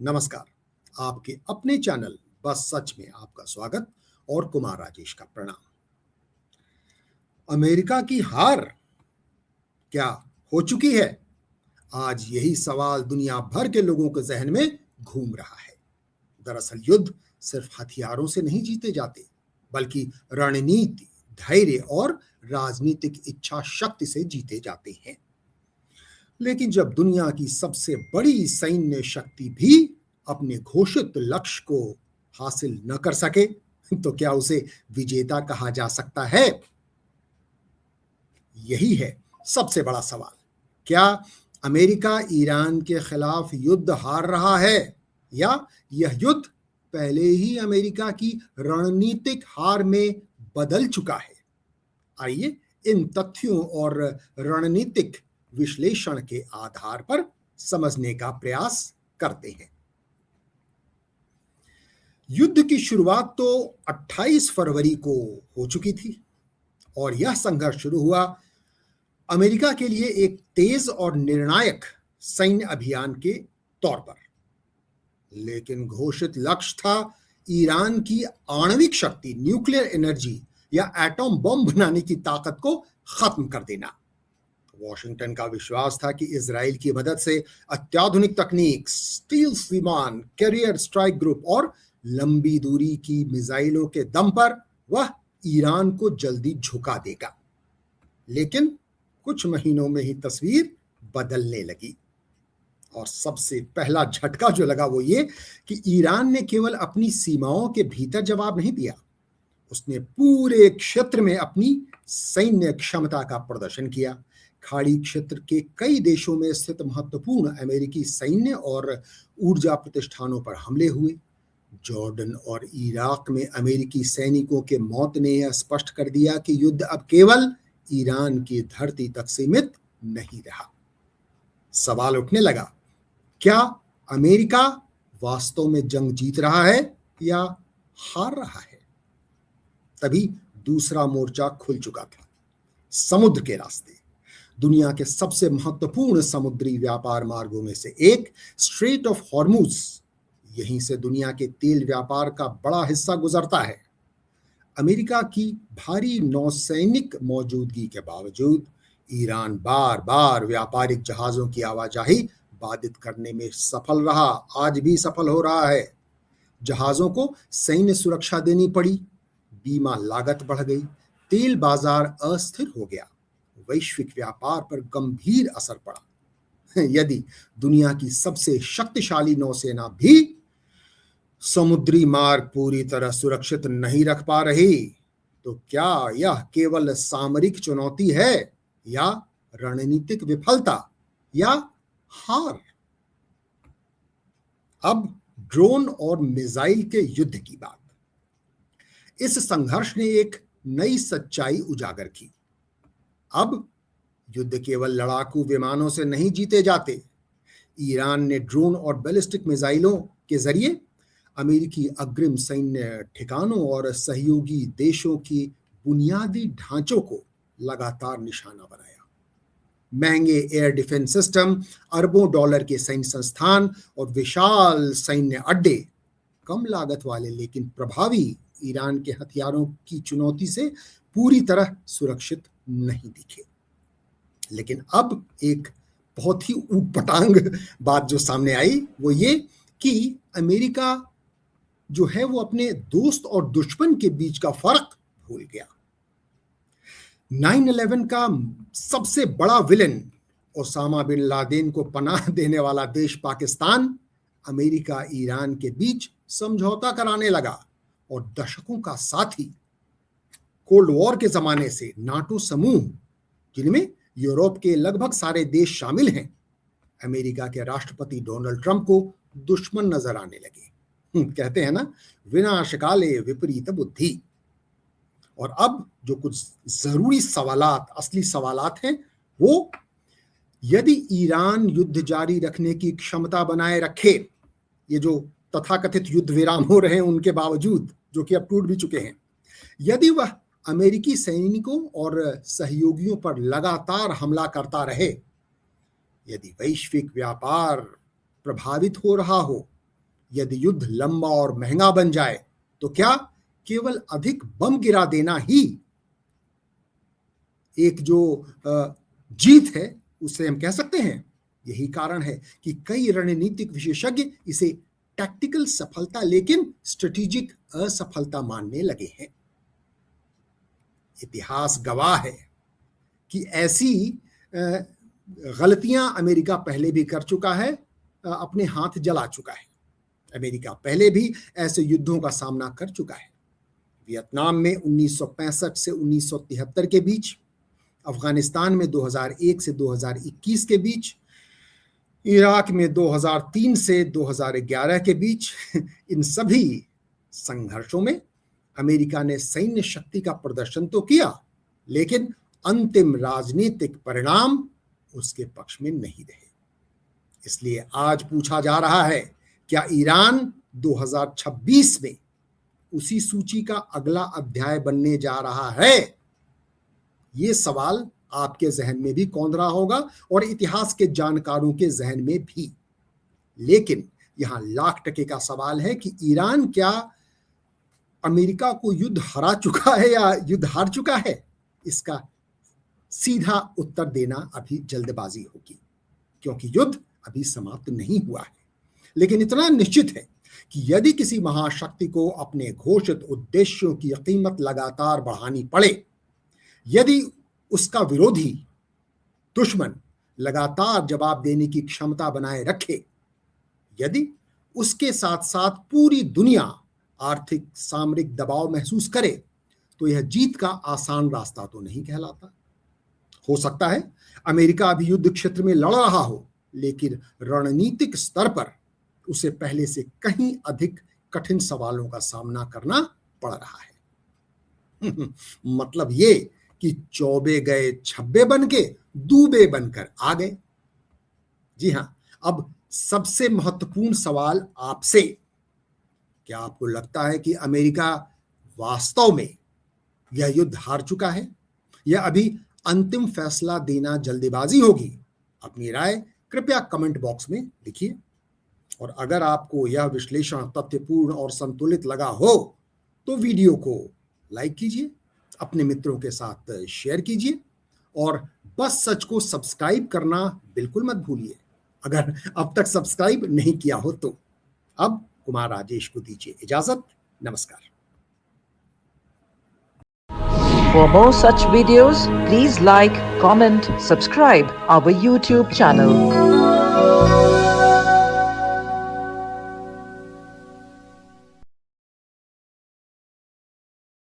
नमस्कार। आपके अपने चैनल बस सच में आपका स्वागत और कुमार राजेश का प्रणाम। अमेरिका की हार क्या हो चुकी है? आज यही सवाल दुनिया भर के लोगों के जहन में घूम रहा है। दरअसल युद्ध सिर्फ हथियारों से नहीं जीते जाते, बल्कि रणनीति, धैर्य और राजनीतिक इच्छा शक्ति से जीते जाते हैं। लेकिन जब दुनिया की सबसे बड़ी सैन्य शक्ति भी अपने घोषित लक्ष्य को हासिल न कर सके, तो क्या उसे विजेता कहा जा सकता है? यही है सबसे बड़ा सवाल। क्या अमेरिका ईरान के खिलाफ युद्ध हार रहा है, या यह युद्ध पहले ही अमेरिका की रणनीतिक हार में बदल चुका है? आइए इन तथ्यों और रणनीतिक विश्लेषण के आधार पर समझने का प्रयास करते हैं। युद्ध की शुरुआत तो 28 फरवरी को हो चुकी थी और यह संघर्ष शुरू हुआ अमेरिका के लिए एक तेज और निर्णायक सैन्य अभियान के तौर पर। लेकिन घोषित लक्ष्य था ईरान की आणविक शक्ति, न्यूक्लियर एनर्जी या एटॉम बम बनाने की ताकत को खत्म कर देना। वॉशिंगटन का विश्वास था कि इजराइल की मदद से अत्याधुनिक तकनीक, स्टील्थ विमान, कैरियर स्ट्राइक ग्रुप और लंबी दूरी की मिसाइलों के दम पर वह ईरान को जल्दी झुका देगा। लेकिन कुछ महीनों में ही तस्वीर बदलने लगी और सबसे पहला झटका जो लगा वो ये कि ईरान ने केवल अपनी सीमाओं के भीतर जवाब नहीं दिया, उसने पूरे क्षेत्र में अपनी सैन्य क्षमता का प्रदर्शन किया। खाड़ी क्षेत्र के कई देशों में स्थित महत्वपूर्ण अमेरिकी सैन्य और ऊर्जा प्रतिष्ठानों पर हमले हुए। जॉर्डन और इराक में अमेरिकी सैनिकों के मौत ने यह स्पष्ट कर दिया कि युद्ध अब केवल ईरान की धरती तक सीमित नहीं रहा। सवाल उठने लगा, क्या अमेरिका वास्तव में जंग जीत रहा है या हार रहा है? तभी दूसरा मोर्चा खुल चुका था, समुद्र के रास्ते। दुनिया के सबसे महत्वपूर्ण समुद्री व्यापार मार्गों में से एक स्ट्रेट ऑफ हॉर्मुज, यहीं से दुनिया के तेल व्यापार का बड़ा हिस्सा गुजरता है। अमेरिका की भारी नौसैनिक मौजूदगी के बावजूद ईरान बार बार व्यापारिक जहाजों की आवाजाही बाधित करने में सफल रहा, आज भी सफल हो रहा है। जहाजों को सैन्य सुरक्षा देनी पड़ी, बीमा लागत बढ़ गई, तेल बाजार अस्थिर हो गया, वैश्विक व्यापार पर गंभीर असर पड़ा। यदि दुनिया की सबसे शक्तिशाली नौसेना भी समुद्री मार्ग पूरी तरह सुरक्षित नहीं रख पा रही, तो क्या यह केवल सामरिक चुनौती है या रणनीतिक विफलता या हार? अब ड्रोन और मिसाइल के युद्ध की बात। इस संघर्ष ने एक नई सच्चाई उजागर की। अब युद्ध केवल लड़ाकू विमानों से नहीं जीते जाते। ईरान ने ड्रोन और बैलिस्टिक मिसाइलों के जरिए अमेरिकी अग्रिम सैन्य ठिकानों और सहयोगी देशों की बुनियादी ढांचों को लगातार निशाना बनाया। महंगे एयर डिफेंस सिस्टम, अरबों डॉलर के सैन्य संस्थान और विशाल सैन्य अड्डे कम लागत वाले लेकिन प्रभावी ईरान के हथियारों की चुनौती से पूरी तरह सुरक्षित नहीं दिखे। लेकिन अब एक बहुत ही ऊटपटांग बात जो सामने आई वो ये कि अमेरिका जो है वो अपने दोस्त और दुश्मन के बीच का फर्क भूल गया। 9/11 का सबसे बड़ा विलेन ओसामा बिन लादेन को पनाह देने वाला देश पाकिस्तान अमेरिका ईरान के बीच समझौता कराने लगा और दशकों का साथी, कोल्ड वॉर के जमाने से नाटो समूह, जिनमें यूरोप के लगभग सारे देश शामिल हैं, अमेरिका के राष्ट्रपति डोनाल्ड ट्रंप को दुश्मन नजर आने लगे। कहते हैं ना, विनाशकाले विपरीत बुद्धि। और अब जो कुछ जरूरी सवालात, असली सवालात हैं वो, यदि ईरान युद्ध जारी रखने की क्षमता बनाए रखे, ये जो तथाकथित युद्ध विराम हो रहे हैं उनके बावजूद, जो कि अब टूट भी चुके हैं, यदि वह अमेरिकी सैनिकों और सहयोगियों पर लगातार हमला करता रहे, यदि वैश्विक व्यापार प्रभावित हो रहा हो यदि युद्ध लंबा और महंगा बन जाए तो क्या केवल अधिक बम गिरा देना ही एक जो जीत है उसे हम कह सकते हैं? यही कारण है कि कई रणनीतिक विशेषज्ञ इसे टैक्टिकल सफलता लेकिन स्ट्रेटेजिक असफलता मानने लगे हैं। इतिहास गवाह है कि ऐसी गलतियां अमेरिका पहले भी कर चुका है, अपने हाथ जला चुका है। अमेरिका पहले भी ऐसे युद्धों का सामना कर चुका है। वियतनाम में 1965 से 1973 के बीच, अफगानिस्तान में 2001 से 2021 के बीच, इराक में 2003 से 2011 के बीच। इन सभी संघर्षों में अमेरिका ने सैन्य शक्ति का प्रदर्शन तो किया, लेकिन अंतिम राजनीतिक परिणाम उसके पक्ष में नहीं रहे। इसलिए आज पूछा जा रहा है, क्या ईरान 2026 में उसी सूची का अगला अध्याय बनने जा रहा है? ये सवाल आपके जहन में भी कौंध रहा होगा और इतिहास के जानकारों के जहन में भी। लेकिन यहां लाख टके का सवाल है कि ईरान क्या अमेरिका को युद्ध हरा चुका है या युद्ध हार चुका है? इसका सीधा उत्तर देना अभी जल्दबाजी होगी, क्योंकि युद्ध अभी समाप्त नहीं हुआ है। लेकिन इतना निश्चित है कि यदि किसी महाशक्ति को अपने घोषित उद्देश्यों की कीमत लगातार बढ़ानी पड़े, यदि उसका विरोधी दुश्मन लगातार जवाब देने की क्षमता बनाए रखे, यदि उसके साथ साथ पूरी दुनिया आर्थिक सामरिक दबाव महसूस करे, तो यह जीत का आसान रास्ता तो नहीं कहलाता। हो सकता है अमेरिका अभी युद्ध क्षेत्र में लड़ रहा हो, लेकिन रणनीतिक स्तर पर उसे पहले से कहीं अधिक कठिन सवालों का सामना करना पड़ रहा है। मतलब ये कि चौबे गए छब्बे बन के दूबे बनकर आ गए। जी हां, अब सबसे महत्वपूर्ण सवाल आपसे, क्या आपको लगता है कि अमेरिका वास्तव में यह युद्ध हार चुका है या अभी अंतिम फैसला देना जल्दबाजी होगी? अपनी राय कृपया कमेंट बॉक्स में लिखिए। और अगर आपको यह विश्लेषण तथ्यपूर्ण और संतुलित लगा हो तो वीडियो को लाइक कीजिए, अपने मित्रों के साथ शेयर कीजिए और बस सच को सब्सक्राइब करना बिल्कुल मत भूलिए, अगर अब तक सब्सक्राइब नहीं किया हो तो। अब कुमार राजेश को दीजिए इजाजत। नमस्कार। For more such videos, please like, comment, subscribe our YouTube channel.